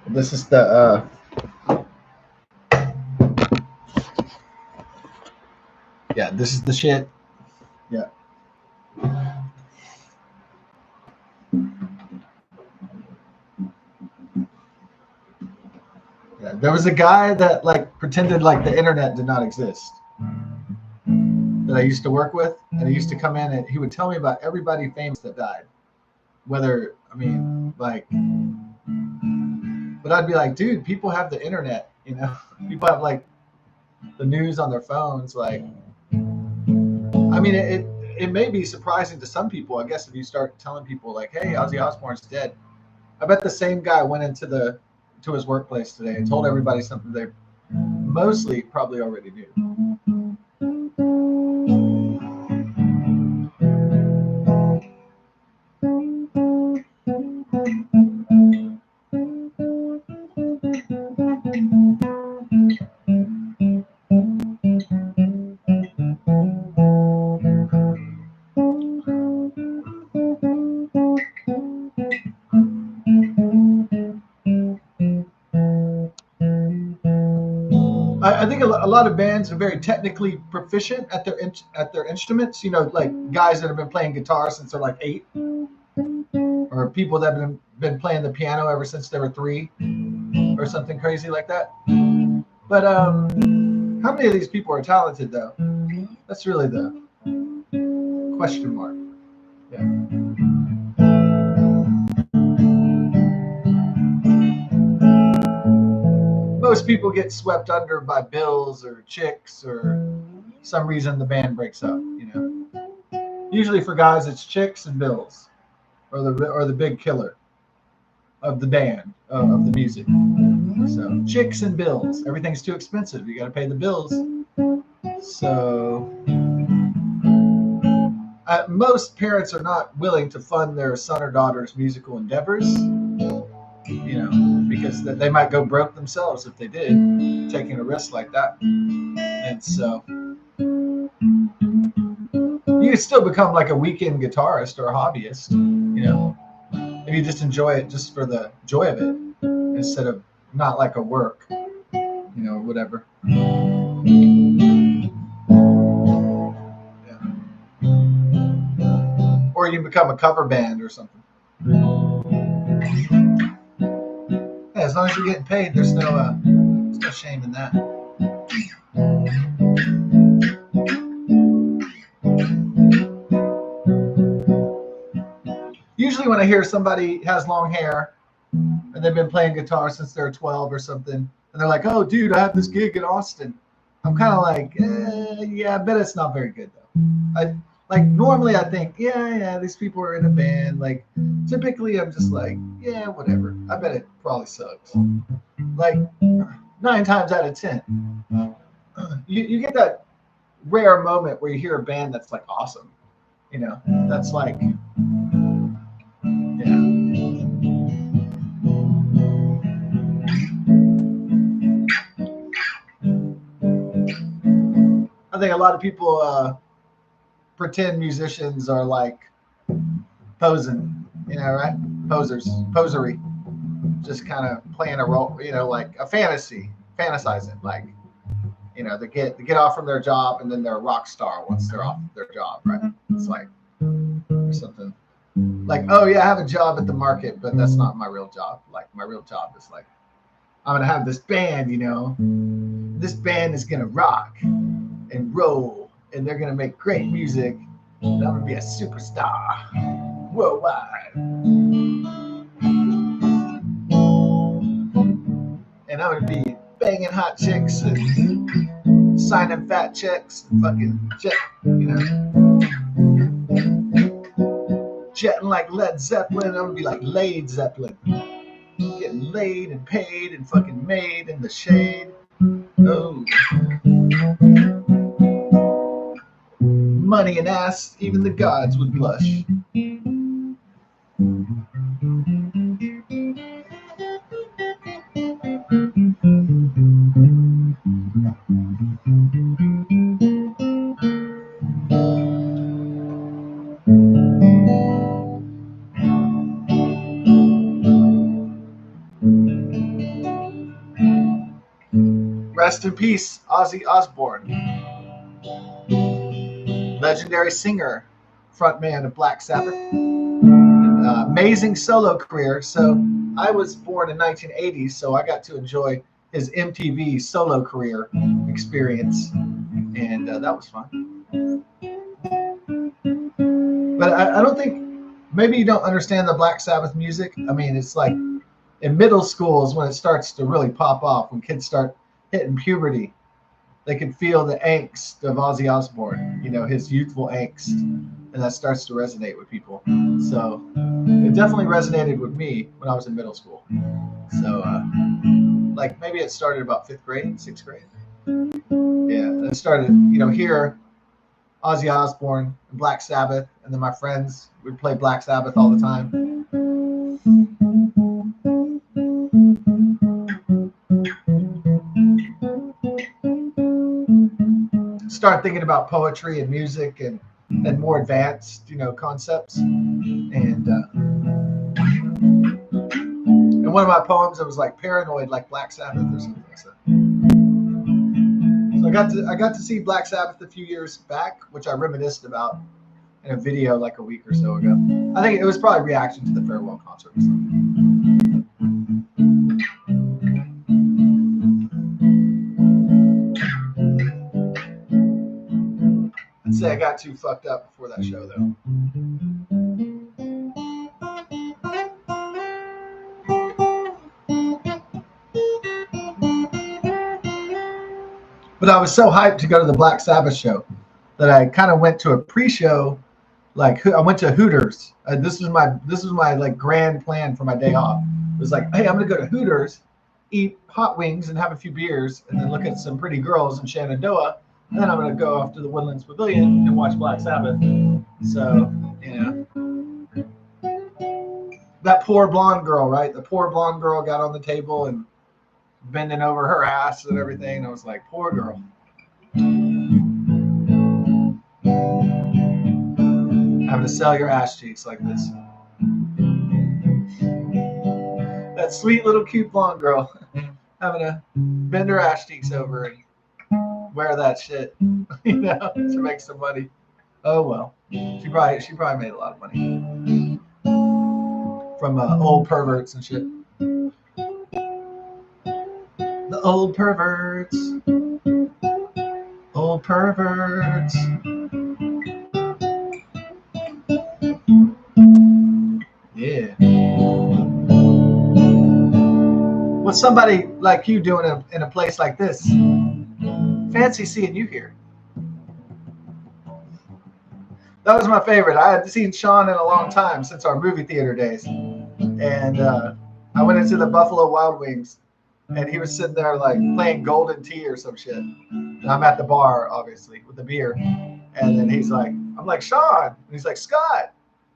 This is the yeah, this is the shit. Yeah. Yeah. There was a guy that like pretended like the internet did not exist that I used to work with, and he used to come in and he would tell me about everybody famous that died. Whether I mean like, but I'd be like, dude, people have the internet, you know. People have like the news on their phones. Like, I mean, it may be surprising to some people, I guess, if you start telling people like, hey, Ozzy Osbourne's dead. I bet the same guy went into the to his workplace today and told everybody something they mostly probably already knew. I think a lot of bands are very technically proficient at their instruments. You know, like guys that have been playing guitar since they're like 8, or people that have been playing the piano ever since they were 3, or something crazy like that. But how many of these people are talented though? That's really the question mark. Yeah. Most people get swept under by bills or chicks or some reason the band breaks up. You know, usually for guys it's chicks and bills, or the big killer of the band, of the music. So chicks and bills, everything's too expensive. You got to pay the bills. So most parents are not willing to fund their son or daughter's musical endeavors, you know, because they might go broke themselves if they did, taking a risk like that. And so you could still become like a weekend guitarist or a hobbyist, you know, if you just enjoy it just for the joy of it instead of not like a work, you know, or whatever. Yeah. Or you become a cover band or something. Yeah, as long as you're getting paid, there's no shame in that. Usually, when I hear somebody has long hair and they've been playing guitar since they're 12 or something, and they're like, "Oh, dude, I have this gig in Austin," I'm kind of like, "Yeah, I bet it's not very good though." I like normally I think, yeah, these people are in a band. Like typically, I'm just like, yeah, whatever. I bet it probably sucks. Like 9 times out of 10, you get that rare moment where you hear a band that's like awesome. You know, that's like, yeah. I think a lot of people pretend musicians are like posing, you know, right? Posers, posery, just kind of playing a role, you know, like a fantasizing, like, you know, they get off from their job and then they're a rock star once they're off their job, right? It's like something like, oh yeah, I have a job at the market, but that's not my real job. Like my real job is like, I'm gonna have this band, you know, this band is gonna rock and roll, and they're gonna make great music, and I'm gonna be a superstar worldwide, and I'm gonna be banging hot chicks and signing fat checks and fucking jet, you know, jetting like Led Zeppelin. I'm gonna be like Led Zeppelin, getting laid and paid and fucking made in the shade. Oh, money and ass, even the gods would blush. Rest in peace, Ozzy Osbourne. Legendary singer, frontman of Black Sabbath. Amazing solo career. So I was born in 1980, so I got to enjoy his MTV solo career experience, and that was fun. But I don't think, maybe you don't understand the Black Sabbath music. I mean, it's like in middle school is when it starts to really pop off, when kids start hitting puberty. They can feel the angst of Ozzy Osbourne, you know, his youthful angst, and that starts to resonate with people. So it definitely resonated with me when I was in middle school. So like maybe it started about 5th grade, 6th grade. Yeah, and it started, you know, here, Ozzy Osbourne and Black Sabbath, and then my friends would play Black Sabbath all the time. Start thinking about poetry and music and more advanced, you know, concepts. And one of my poems, it was like paranoid, like Black Sabbath or something like that. So I got to see Black Sabbath a few years back, which I reminisced about in a video like a week or so ago. I think it was probably reaction to the farewell concert or something. I'd say I got too fucked up before that show, though. But I was so hyped to go to the Black Sabbath show that I kind of went to a pre-show. Like I went to Hooters. This was my like grand plan for my day off. It was like, hey, I'm gonna go to Hooters, eat hot wings and have a few beers, and then look at some pretty girls in Shenandoah. And then I'm gonna go off to the Woodlands Pavilion and watch Black Sabbath. So, you know, that poor blonde girl, right? The poor blonde girl got on the table and bending over her ass and everything. And I was like, poor girl. Having to sell your ass cheeks like this. That sweet little cute blonde girl having to bend her ass cheeks over and wear that shit, you know, to make some money. Oh well, she probably made a lot of money from old perverts and shit. The old perverts. Old perverts. Yeah. What's somebody like you doing in a place like this? Fancy seeing you here. That was my favorite. I hadn't seen Sean in a long time since our movie theater days. And I went into the Buffalo Wild Wings, and he was sitting there like playing Golden Tea or some shit. And I'm at the bar, obviously, with the beer. And then he's like, I'm like, Sean. And he's like, Scott,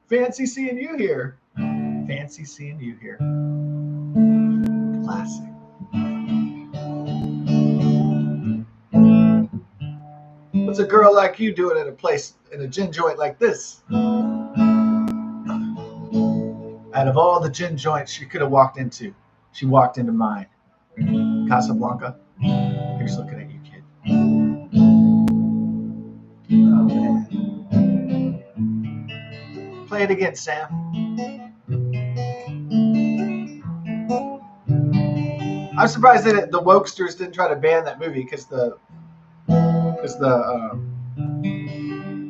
fancy seeing you here. Fancy seeing you here. Classic. What's a girl like you doing in a place, in a gin joint like this? Out of all the gin joints she could have walked into, she walked into mine. Casablanca. Here's looking at you, kid. Oh, man. Play it again, Sam. I'm surprised that the Wokesters didn't try to ban that movie because the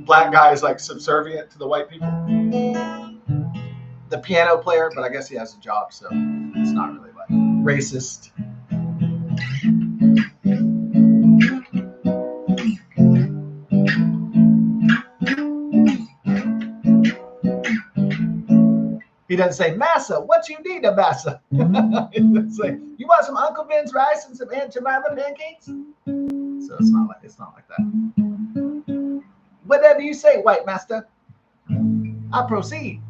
black guy is like subservient to the white people. The piano player, but I guess he has a job, so it's not really like racist. He doesn't say, Massa, what you need, a Massa? He doesn't say, you want some Uncle Ben's rice and some Aunt Jemima pancakes? So it's not like that. Whatever you say, white master. I proceed.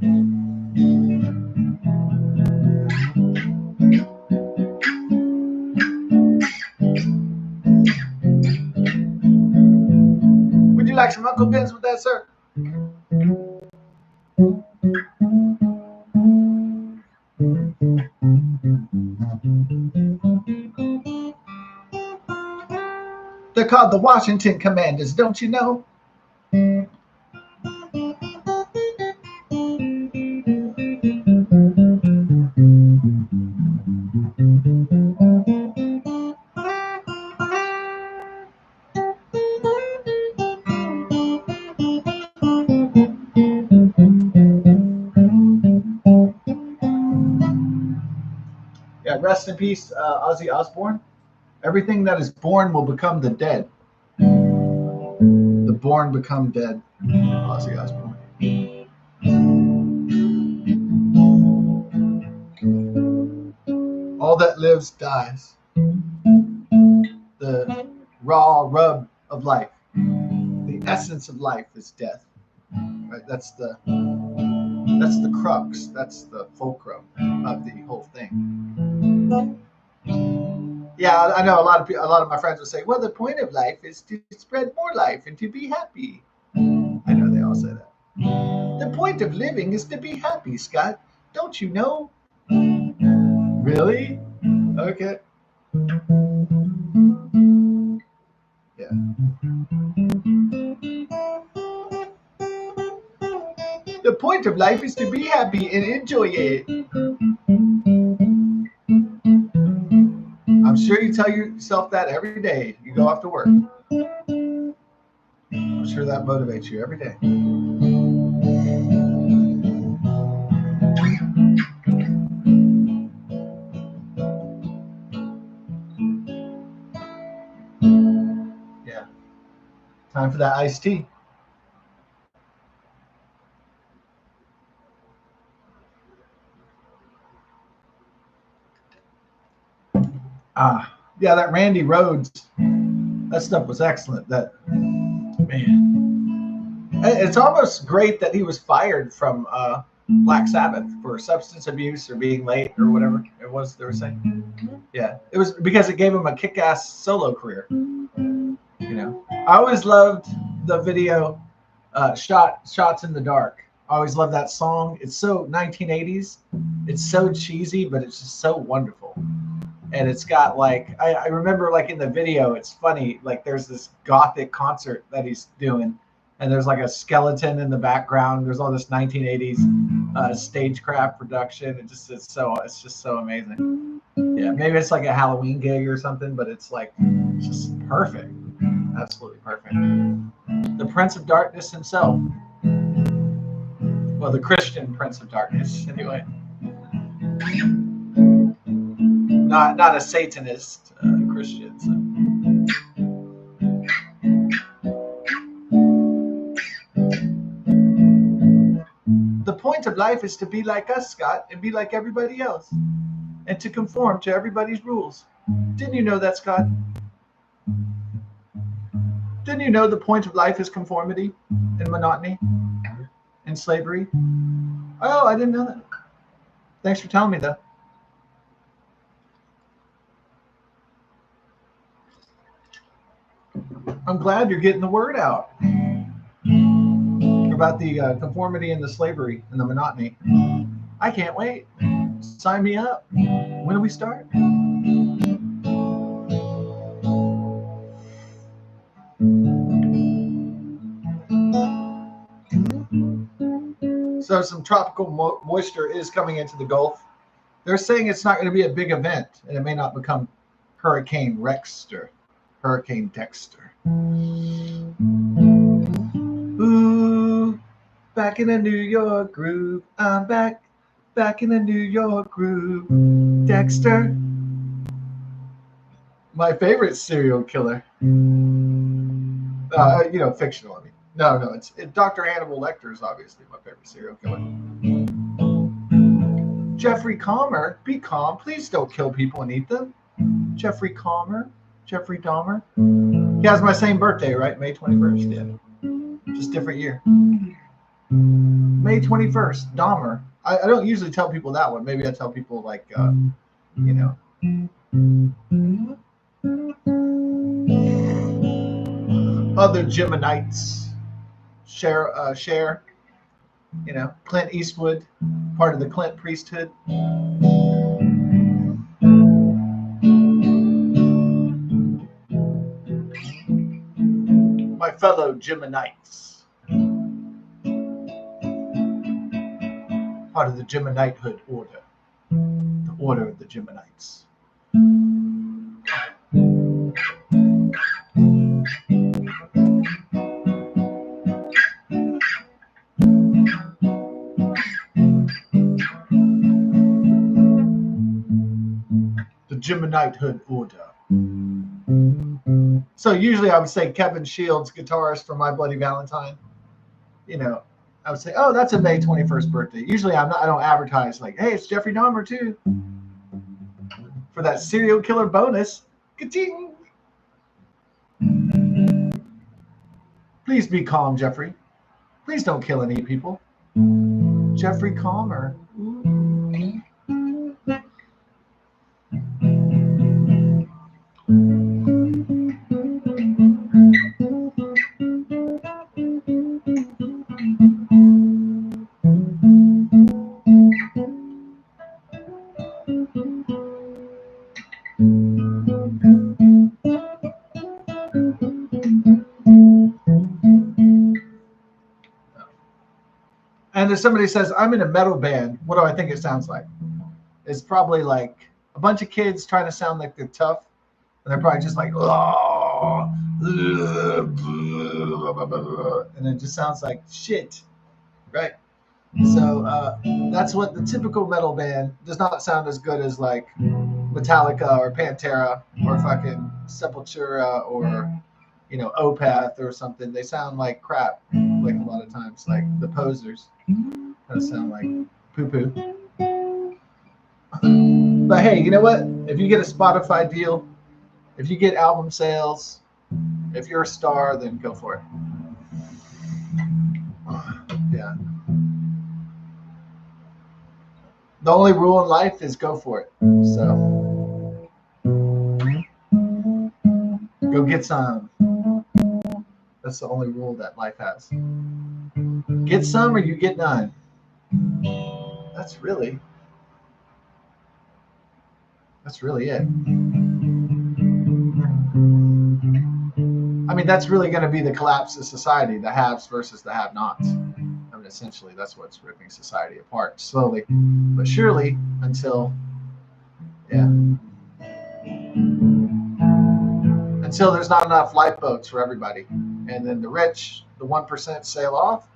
Would you like some Uncle Ben's with that, sir? They're called the Washington Commanders, don't you know? Yeah, rest in peace, Ozzy Osbourne. Everything that is born will become the dead. The born become dead. Ozzy Osbourne. All that lives dies. The raw rub of life, the essence of life is death. Right? That's the crux. That's the fulcrum of the whole thing. Yeah, I know a lot of my friends will say, "Well, the point of life is to spread more life and to be happy." I know they all say that. The point of living is to be happy, Scott. Don't you know? Really? Okay. Yeah. The point of life is to be happy and enjoy it. I'm sure you tell yourself that every day you go off to work. I'm sure that motivates you every day. Yeah. Time for that iced tea. Yeah, that Randy Rhoads, that stuff was excellent. That, man, it's almost great that he was fired from Black Sabbath for substance abuse or being late or whatever it was they were saying. Yeah, it was because it gave him a kick-ass solo career. You know, I always loved the video "Shots in the Dark." I always loved that song. It's so 1980s. It's so cheesy, but it's just so wonderful. And it's got like I remember like in the video, it's funny. Like there's this gothic concert that he's doing, and there's like a skeleton in the background. There's all this 1980s stagecraft production. It's just so amazing. Yeah, maybe it's like a Halloween gig or something, but it's like it's just perfect, absolutely perfect. The Prince of Darkness himself. Well, the Christian Prince of Darkness, anyway. Not a Satanist, Christian. So. The point of life is to be like us, Scott, and be like everybody else, and to conform to everybody's rules. Didn't you know that, Scott? Didn't you know the point of life is conformity and monotony and slavery? Oh, I didn't know that. Thanks for telling me that. I'm glad you're getting the word out about the conformity and the slavery and the monotony. I can't wait. Sign me up. When do we start? So some tropical moisture is coming into the Gulf. They're saying it's not going to be a big event, and it may not become Hurricane Rex or Hurricane Dexter. Ooh, back in a New York groove. I'm back in a New York groove. Dexter, my favorite serial killer. Fictional. I mean, no, it's Dr. Hannibal Lecter is obviously my favorite serial killer. Jeffrey Dahmer, be calm. Please don't kill people and eat them. Jeffrey Dahmer. He has my same birthday, right? May 21st. Yeah. Just different year. May 21st. Dahmer. I don't usually tell people that one. Maybe I tell people like, other Geminites. Cher. Clint Eastwood, part of the Clint priesthood. fellow Geminites. Part of the Geminitehood order. The order of the Geminites. The Geminitehood order. So usually I would say Kevin Shields, guitarist for My Bloody Valentine. You know, I would say, oh, that's a May 21st birthday. Usually I don't advertise like, hey, it's Jeffrey Dahmer too. For that serial killer bonus. Ka-ting! Please be calm, Jeffrey. Please don't kill any people. Jeffrey Calmer. And if somebody says, I'm in a metal band, what do I think it sounds like? It's probably like a bunch of kids trying to sound like they're tough. And they're probably just like, oh, and it just sounds like shit, right? So that's what the typical metal band does not sound as good as like Metallica or Pantera or fucking Sepultura or, you know, Opeth or something. They sound like crap, like a lot of times, like the Posers. Kind of sound like poo-poo. But hey, you know what? If you get a Spotify deal, if you get album sales, if you're a star, then go for it. Yeah. The only rule in life is go for it. So go get some. That's the only rule that life has. Get some or you get none. That's really it. I mean, that's really going to be the collapse of society, the haves versus the have-nots. I mean, essentially, that's what's ripping society apart, slowly but surely, until there's not enough lifeboats for everybody. And then the rich, the 1%, sail off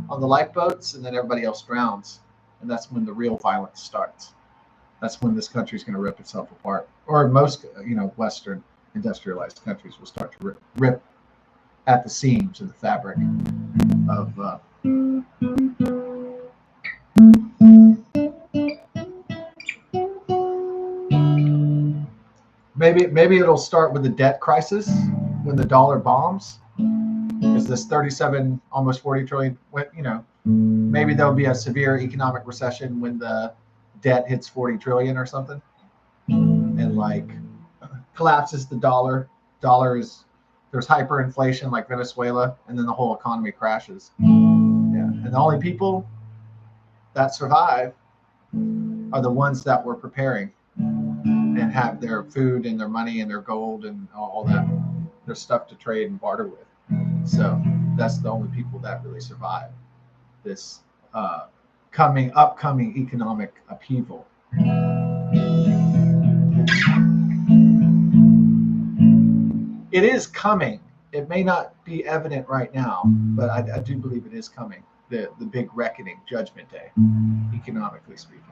on the lifeboats, and then everybody else drowns. And that's when the real violence starts. That's when this country is going to rip itself apart. Or most, Western industrialized countries will start to rip at the seams of the fabric of maybe it'll start with the debt crisis when the dollar bombs, because this 37 almost 40 trillion, maybe there'll be a severe economic recession when the debt hits 40 trillion or something, and like collapses the dollar. There's hyperinflation like Venezuela, and then the whole economy crashes. And the only people that survive are the ones that were preparing and have their food and their money and their gold and all that, their stuff to trade and barter with. So that's the only people that really survive this upcoming economic upheaval. It is coming. It may not be evident right now, but I do believe it is coming. The big reckoning, Judgment Day, economically speaking.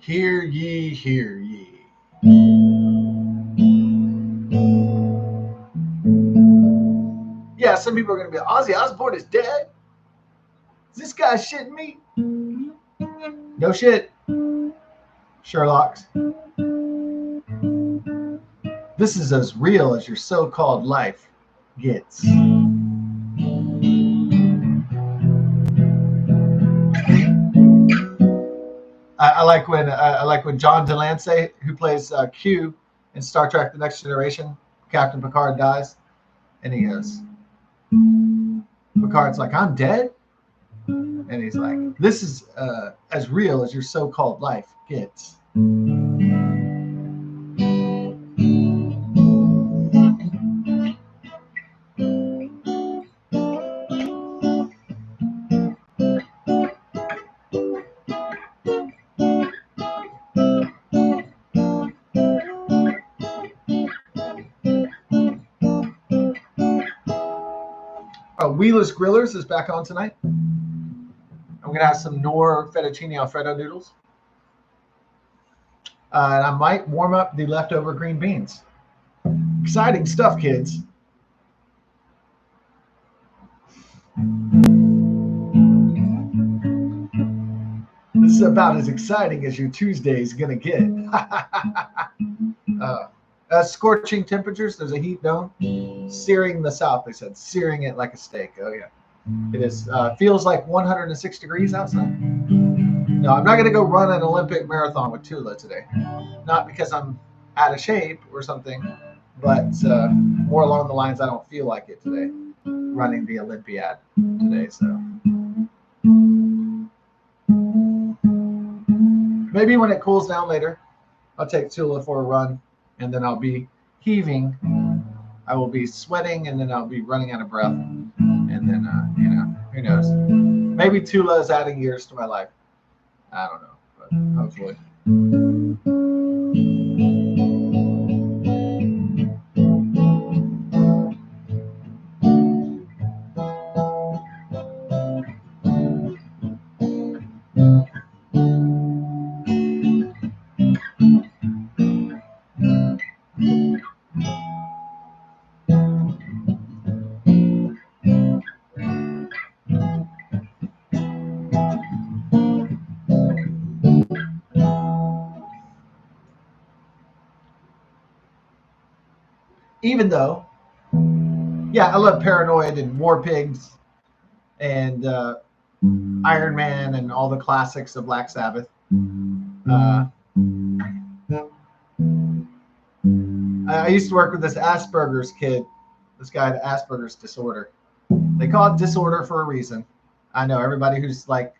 Hear ye, hear ye. Yeah, some people are going to be, Ozzy Osbourne is dead? Is this guy shitting me? No shit. Sherlock's. This is as real as your so-called life gets. I like when John Delancey, who plays Q in Star Trek: The Next Generation, Captain Picard dies, and he goes, Picard's like, "I'm dead," and he's like, "This is as real as your so-called life gets." Wheeler's Grillers is back on tonight. I'm going to have some Knorr fettuccine Alfredo noodles. And I might warm up the leftover green beans. Exciting stuff, kids. This is about as exciting as your Tuesday is going to get. Scorching temperatures. There's a heat dome. Searing the south, they said. Searing it like a steak. Oh, yeah. It is. Feels like 106 degrees outside. No, I'm not going to go run an Olympic marathon with Tula today. Not because I'm out of shape or something, but more along the lines I don't feel like it today, running the Olympiad today. So maybe when it cools down later, I'll take Tula for a run, and then I'll be heaving. I will be sweating, and then I'll be running out of breath. And then, who knows? Maybe Tula is adding years to my life. I don't know, but hopefully. Even though, yeah, I love Paranoid and War Pigs and Iron Man and all the classics of Black Sabbath. I used to work with this Asperger's kid, this guy had Asperger's disorder. They call it disorder for a reason. I know everybody who's like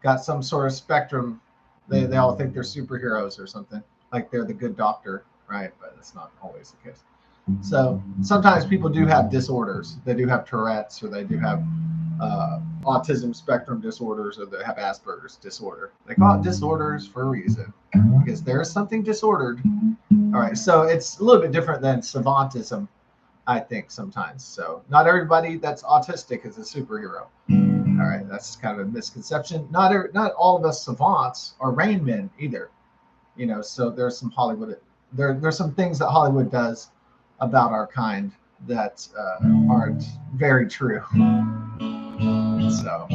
got some sort of spectrum, they all think they're superheroes or something, like they're the good doctor, right? But that's not always the case. So sometimes people do have disorders. They do have Tourette's, or they do have autism spectrum disorders, or they have Asperger's disorder. They call it disorders for a reason, because there is something disordered. All right, so it's a little bit different than savantism, I think, sometimes. So not everybody that's autistic is a superhero. All right, that's kind of a misconception. Not all of us savants are Rain Men either. So there's some Hollywood. There's some things that Hollywood does about our kind that aren't very true. So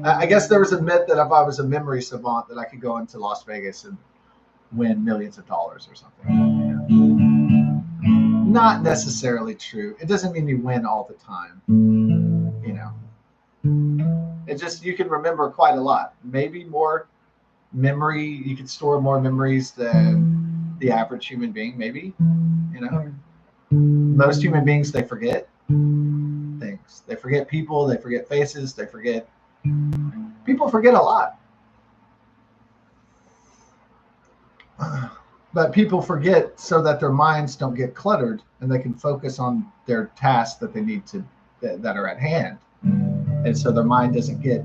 I guess there was a myth that if I was a memory savant that I could go into Las Vegas and win millions of dollars or something. Not necessarily true. It doesn't mean you win all the time. It just, you can remember quite a lot. Maybe more memory, you can store more memories than the average human being, maybe. Most human beings, they forget things. They forget people, they forget faces, people forget a lot. But people forget so that their minds don't get cluttered and they can focus on their tasks that they need to, that are at hand. And so their mind doesn't get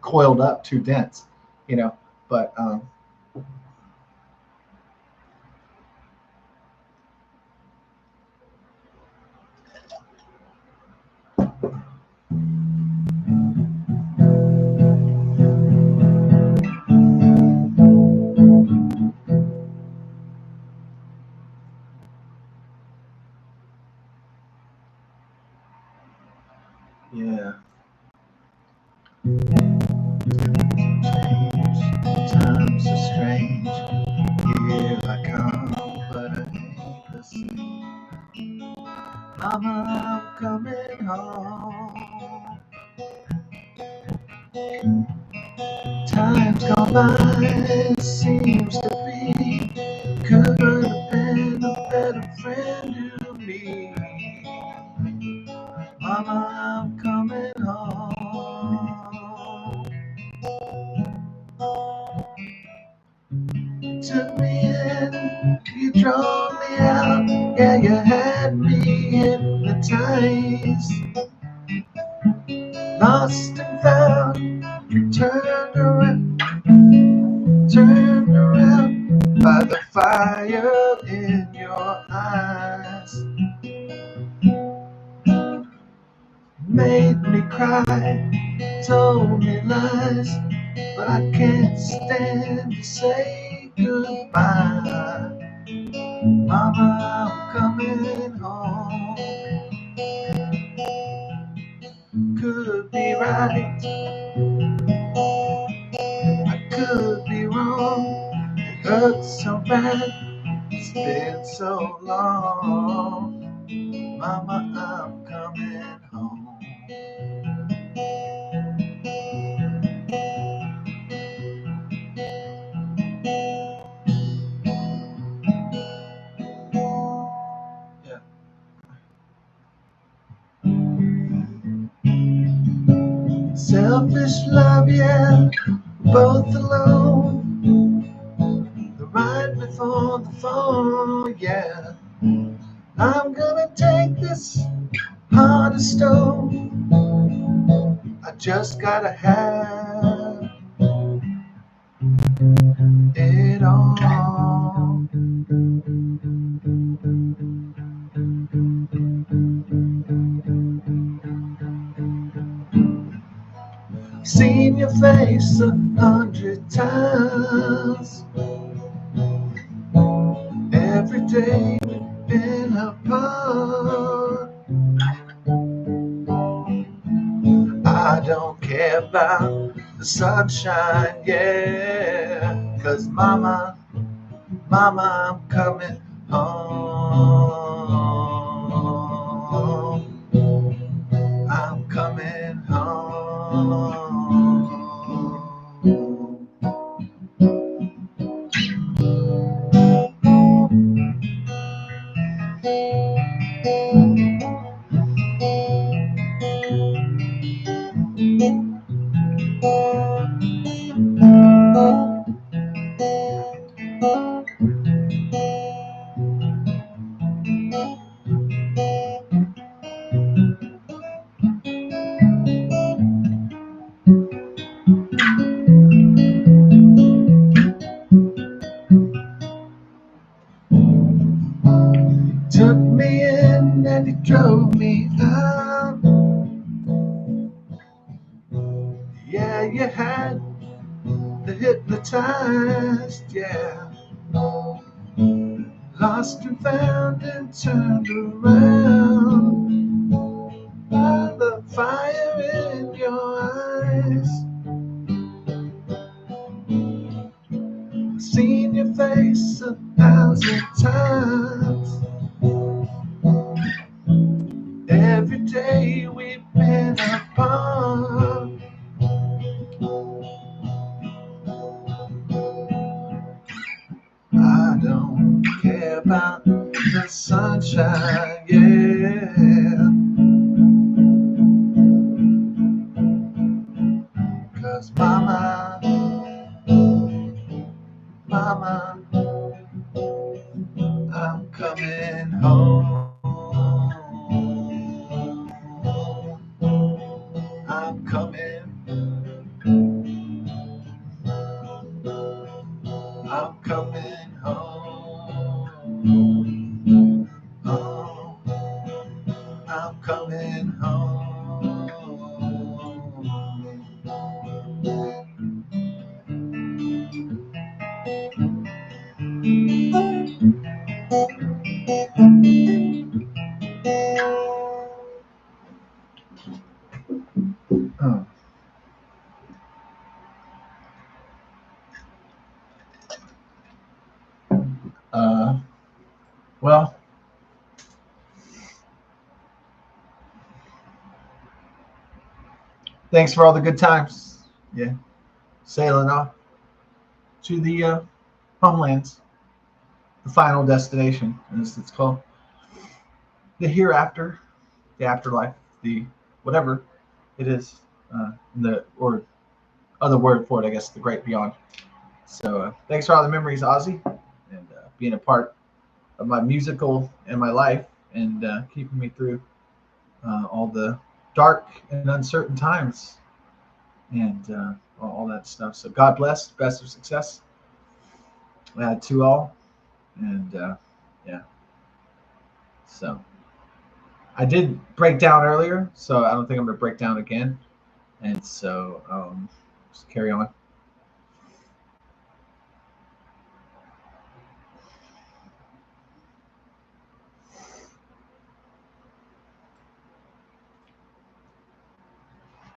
coiled up too dense, but yeah. Times are strange. Mama, I'm coming home. Time's gone by, seems to be. Could have been a better friend to me. Mama, I'm coming home. You took me in, you drove me out. Yeah, you had me hypnotized. Lost and found, turned around by the fire in your eyes. Made me cry, told me lies, but I can't stand to say goodbye. Mama, I'm coming home. Could be right, I could be wrong. It hurts so bad, it's been so long. Mama, I'm coming home. Yeah. Selfish love, yeah, both alone. The ride before the fall, yeah. I'm gonna take this heart of stone. I just gotta have it all. Seen your face 100 times. Every day we've been apart. I don't care about the sunshine, yeah. 'Cause mama, I'm coming home. I'm coming home. Took me in and he drove me out. Yeah, you had the hypnotized, yeah. Lost and found and turned around by the fire in your eyes. I've seen your face 1,000 times. Every day we've been apart. I don't care about the sunshine, yeah. 'Cause mama, I'm coming home. I'm coming, I'm coming home. Oh, I'm coming home. Oh. Uh, well, thanks for all the good times. Yeah, sailing off to the homelands, the final destination, as it's called, the hereafter, the afterlife, the whatever it is, the or other word for it, I guess, the great beyond. So thanks for all the memories, Ozzy, and being a part of my musical and my life, and keeping me through all the dark and uncertain times, and all that stuff. So God bless, best of success to all, and yeah. So I did break down earlier, so I don't think I'm gonna break down again, and so just carry on.